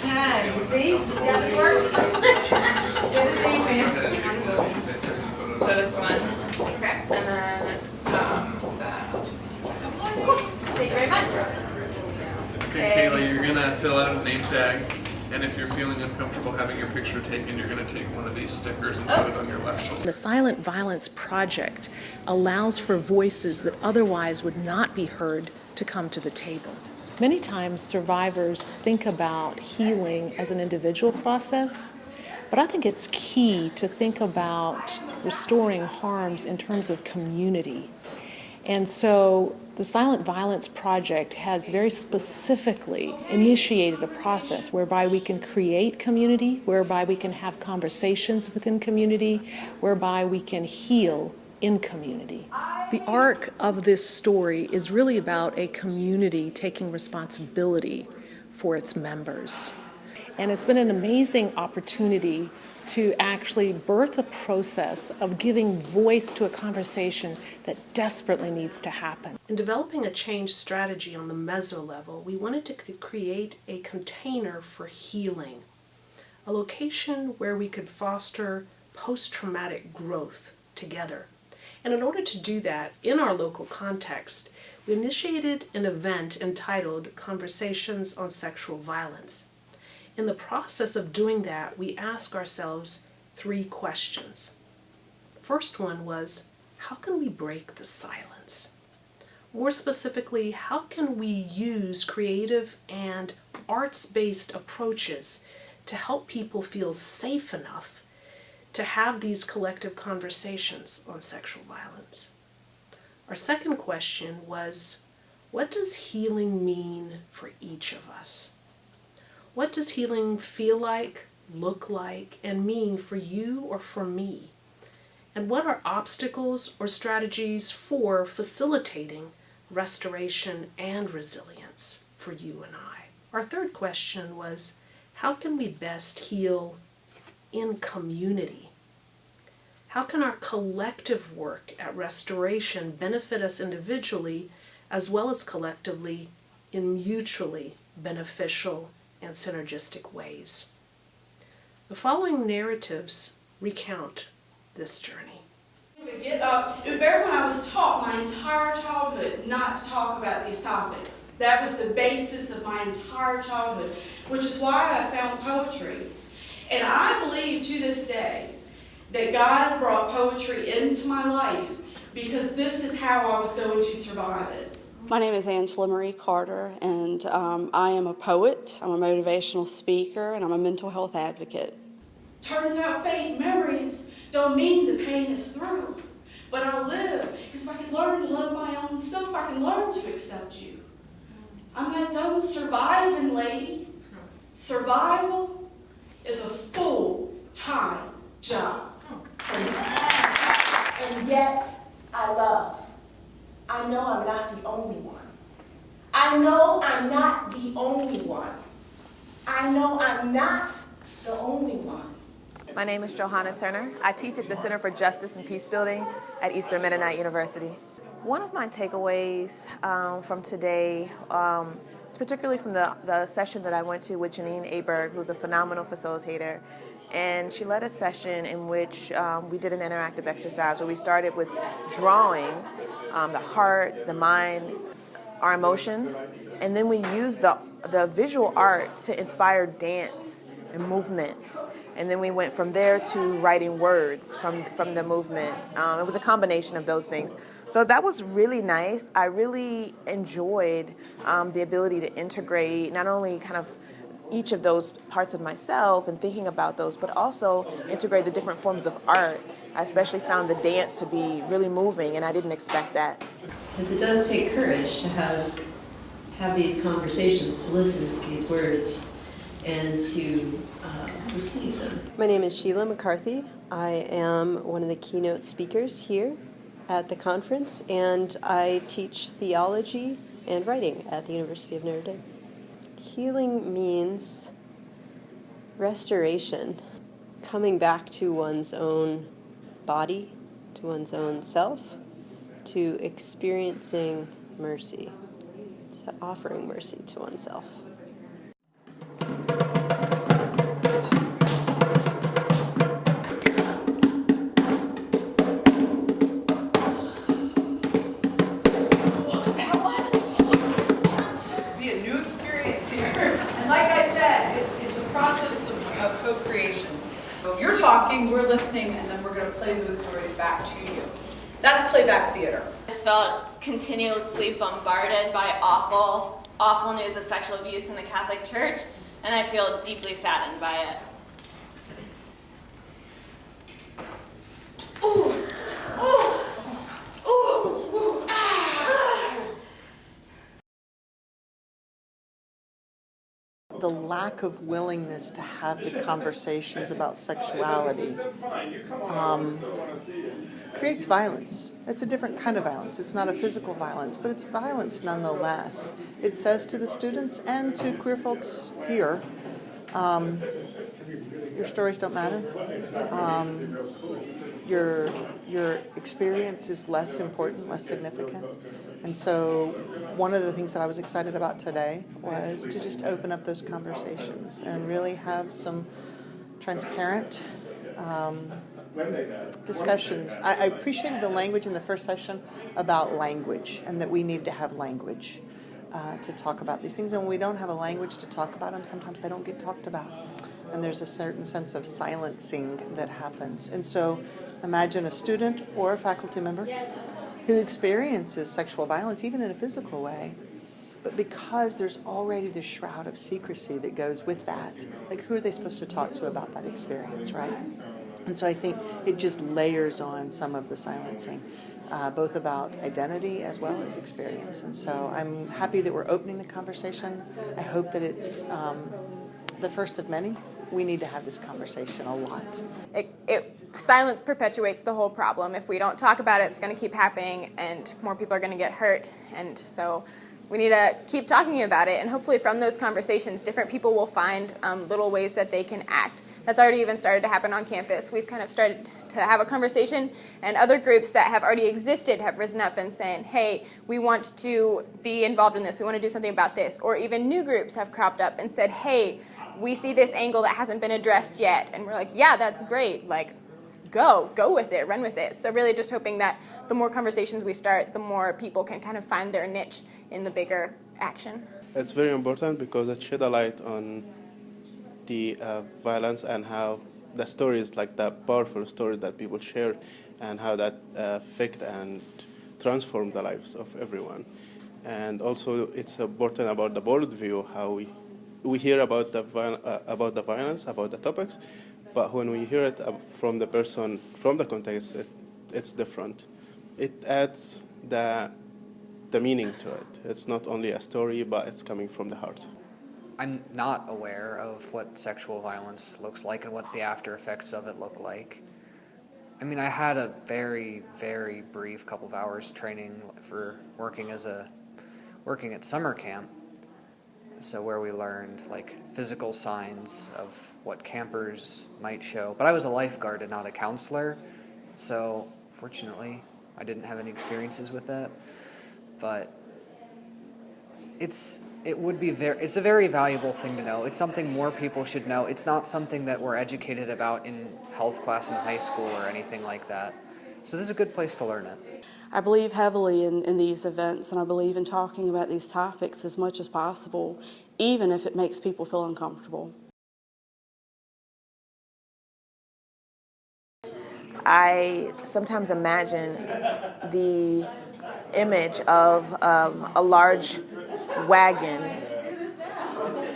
Okay, you see? You see how this works? Good to see you, man. So this one. Okay. And then, thank you very much. Okay, Kayla, you're gonna fill out a name tag, and if you're feeling uncomfortable having your picture taken, you're gonna take one of these stickers and put it on your left shoulder. The Silent Violence Project allows for voices that otherwise would not be heard to come to the table. Many times survivors think about healing as an individual process, but I think it's key to think about restoring harms in terms of community. And so the Silent Violence Project has very specifically initiated a process whereby we can create community, whereby we can have conversations within community, whereby we can heal in community. The arc of this story is really about a community taking responsibility for its members. And it's been an amazing opportunity to actually birth a process of giving voice to a conversation that desperately needs to happen. In developing a change strategy on the meso level, we wanted to create a container for healing, a location where we could foster post-traumatic growth together. And in order to do that, in our local context, we initiated an event entitled Conversations on Sexual Violence. In the process of doing that, we asked ourselves 3 questions. The first one was, how can we break the silence? More specifically, how can we use creative and arts-based approaches to help people feel safe enough to have these collective conversations on sexual violence? Our second question was, what does healing mean for each of us? What does healing feel like, look like, and mean for you or for me? And what are obstacles or strategies for facilitating restoration and resilience for you and I? Our third question was, how can we best heal in community? How can our collective work at restoration benefit us individually as well as collectively in mutually beneficial and synergistic ways? The following narratives recount this journey. To get up, it was better when I was taught my entire childhood not to talk about these topics. That was the basis of my entire childhood, which is why I found poetry. And I believe to this day that God brought poetry into my life because this is how I was going to survive it. My name is Angela Marie Carter, and I am a poet, I'm a motivational speaker, and I'm a mental health advocate. Turns out fake memories don't mean the pain is through, but I'll live, because if I can learn to love my own self, I can learn to accept you. I'm not done surviving, lady. Survival is a full-time job. And yet, I love. I know I'm not the only one. I know I'm not the only one. I know I'm not the only one. My name is Johanna Turner. I teach at the Center for Justice and Peace Building at Eastern Mennonite University. One of my takeaways from today is particularly from the session that I went to with Janine Aberg, who's a phenomenal facilitator. And she led a session in which we did an interactive exercise where we started with drawing the heart, the mind, our emotions, and then we used the visual art to inspire dance and movement. And then we went from there to writing words from the movement. It was a combination of those things. So that was really nice. I really enjoyed the ability to integrate not only kind of each of those parts of myself and thinking about those, but also integrate the different forms of art. I especially found the dance to be really moving, and I didn't expect that. Because it does take courage to have these conversations, to listen to these words, and to receive them. My name is Sheila McCarthy. I am one of the keynote speakers here at the conference, and I teach theology and writing at the University of Notre Dame. Healing means restoration, coming back to one's own body, to one's own self, to experiencing mercy, to offering mercy to oneself. talking, we're listening, and then we're going to play those stories back to you. That's playback theater. I just felt continuously bombarded by awful news of sexual abuse in the Catholic Church, and I feel deeply saddened by it. Ooh, ooh, ooh, ooh, ah. The lack of willingness to have the conversations about sexuality creates violence. It's a different kind of violence. It's not a physical violence, but it's violence nonetheless. It says to the students and to queer folks here, your stories don't matter. Your experience is less important, less significant. And so one of the things that I was excited about today was to just open up those conversations and really have some transparent discussions. I appreciated the language in the first session about language and that we need to have language to talk about these things. And when we don't have a language to talk about them, sometimes they don't get talked about. And there's a certain sense of silencing that happens. And so imagine a student or a faculty member who experiences sexual violence, even in a physical way, but because there's already this shroud of secrecy that goes with that, like who are they supposed to talk to about that experience, right? And so I think it just layers on some of the silencing, both about identity as well as experience. And so I'm happy that we're opening the conversation. I hope that it's the first of many. We need to have this conversation a lot. Silence perpetuates the whole problem. If we don't talk about it, it's going to keep happening and more people are going to get hurt. And so we need to keep talking about it. And hopefully from those conversations, different people will find little ways that they can act. That's already even started to happen on campus. We've kind of started to have a conversation, and other groups that have already existed have risen up and saying, hey, we want to be involved in this. We want to do something about this. Or even new groups have cropped up and said, hey, we see this angle that hasn't been addressed yet. And we're like, yeah, that's great. Like, go with it, run with it. So really just hoping that the more conversations we start, the more people can kind of find their niche in the bigger action. It's very important because it shed a light on the violence and how the stories, like the powerful stories that people share, and how that affect and transform the lives of everyone. And also it's important about the bold view, how we hear about the violence, about the topics, but when we hear it from the person, from the context, it's different. It adds the meaning to it. It's not only a story, but it's coming from the heart. I'm not aware of what sexual violence looks like and what the after effects of it look like. I mean, I had a very, very brief couple of hours training for working at summer camp. So where we learned like physical signs of what campers might show. But I was a lifeguard and not a counselor, so fortunately I didn't have any experiences with that. But it's a very valuable thing to know. It's something more people should know. It's not something that we're educated about in health class in high school or anything like that. So this is a good place to learn it. I believe heavily in these events, and I believe in talking about these topics as much as possible, even if it makes people feel uncomfortable. I sometimes imagine the image of a large wagon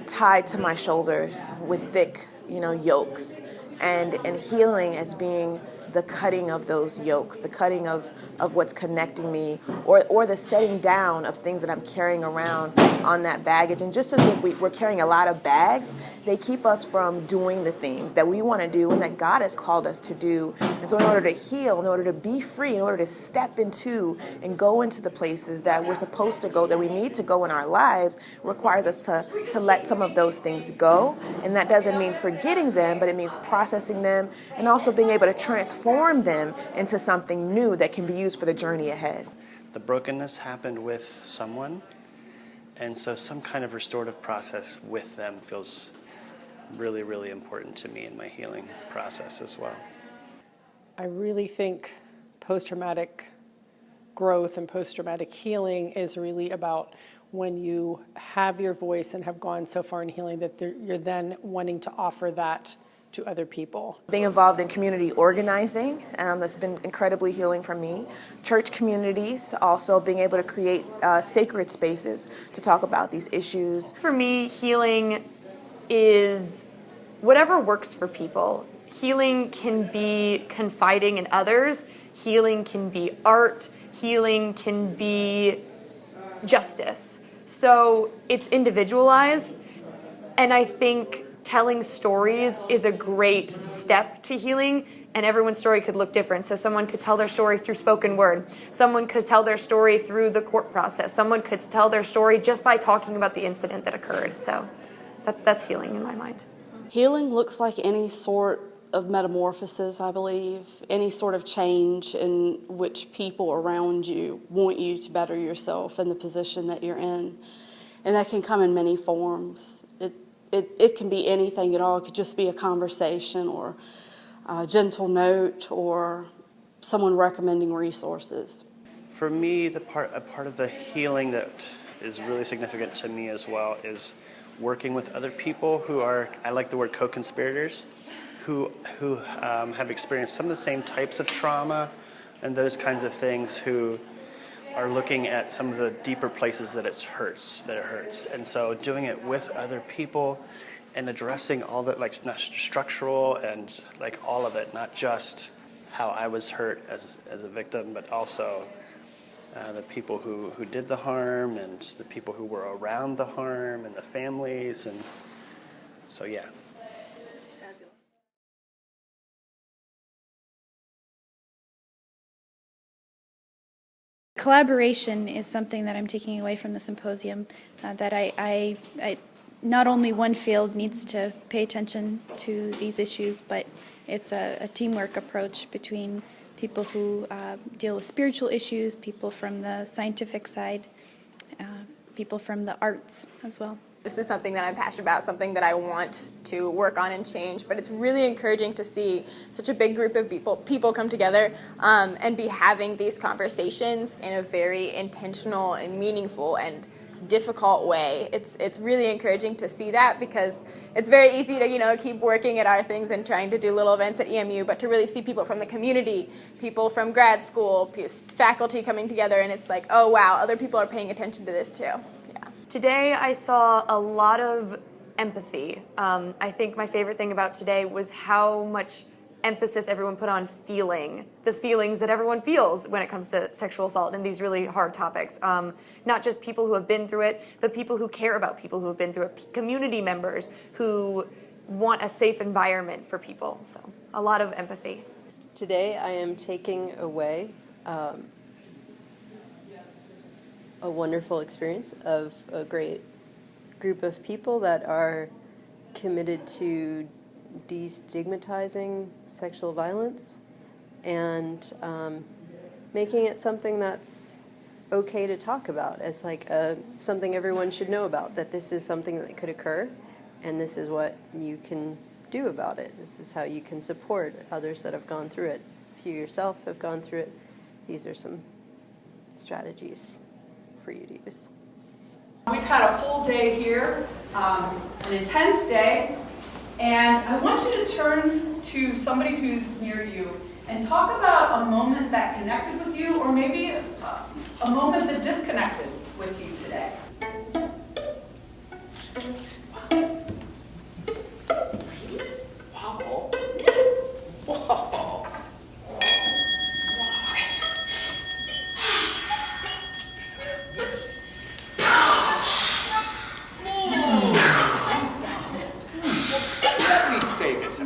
tied to my shoulders with thick, yokes, and healing as being the cutting of those yokes, the cutting of what's connecting me, or the setting down of things that I'm carrying around on that baggage. And just as if we're carrying a lot of bags, they keep us from doing the things that we want to do and that God has called us to do. And so in order to heal, in order to be free, in order to step into and go into the places that we're supposed to go, that we need to go in our lives, requires us to let some of those things go. And that doesn't mean forgetting them, but it means processing them and also being able to transform them into something new that can be used for the journey ahead. The brokenness happened with someone, and so some kind of restorative process with them feels really, really important to me in my healing process as well. I really think post-traumatic growth and post-traumatic healing is really about when you have your voice and have gone so far in healing that you're then wanting to offer that to other people. Being involved in community organizing, that's been incredibly healing for me. Church communities, also being able to create sacred spaces to talk about these issues. For me, healing is whatever works for people. Healing can be confiding in others. Healing can be art. Healing can be justice. So it's individualized, and I think telling stories is a great step to healing, and everyone's story could look different. So someone could tell their story through spoken word. Someone could tell their story through the court process. Someone could tell their story just by talking about the incident that occurred. So that's healing in my mind. Healing looks like any sort of metamorphosis, I believe, any sort of change in which people around you want you to better yourself in the position that you're in. And that can come in many forms. It can be anything at all. It could just be a conversation or a gentle note or someone recommending resources. For me, a part of the healing that is really significant to me as well is working with other people who are, I like the word co-conspirators, who have experienced some of the same types of trauma and those kinds of things, who are looking at some of the deeper places that it hurts. And so doing it with other people and addressing all that, like not structural and like all of it, not just how I was hurt as a victim, but also the people who did the harm and the people who were around the harm and the families. And so, yeah. Collaboration is something that I'm taking away from the symposium, that I not only one field needs to pay attention to these issues, but it's a teamwork approach between people who deal with spiritual issues, people from the scientific side, people from the arts as well. This is something that I'm passionate about, something that I want to work on and change, but it's really encouraging to see such a big group of people come together and be having these conversations in a very intentional and meaningful and difficult way. It's really encouraging to see that, because it's very easy to keep working at our things and trying to do little events at EMU, but to really see people from the community, people from grad school, faculty coming together, and it's like, oh wow, other people are paying attention to this too. Today I saw a lot of empathy. I think my favorite thing about today was how much emphasis everyone put on feeling, the feelings that everyone feels when it comes to sexual assault and these really hard topics. Not just people who have been through it, but people who care about people who have been through it, community members who want a safe environment for people. So a lot of empathy. Today I am taking away a wonderful experience of a great group of people that are committed to destigmatizing sexual violence and making it something that's okay to talk about, as like something everyone should know about, that this is something that could occur and this is what you can do about it. This is how you can support others that have gone through it. If you yourself have gone through it, these are some strategies for you to use. We've had a full day here, an intense day, and I want you to turn to somebody who's near you and talk about a moment that connected with you, or maybe a moment that disconnected with you today. Wow. Whoa. Let me say this.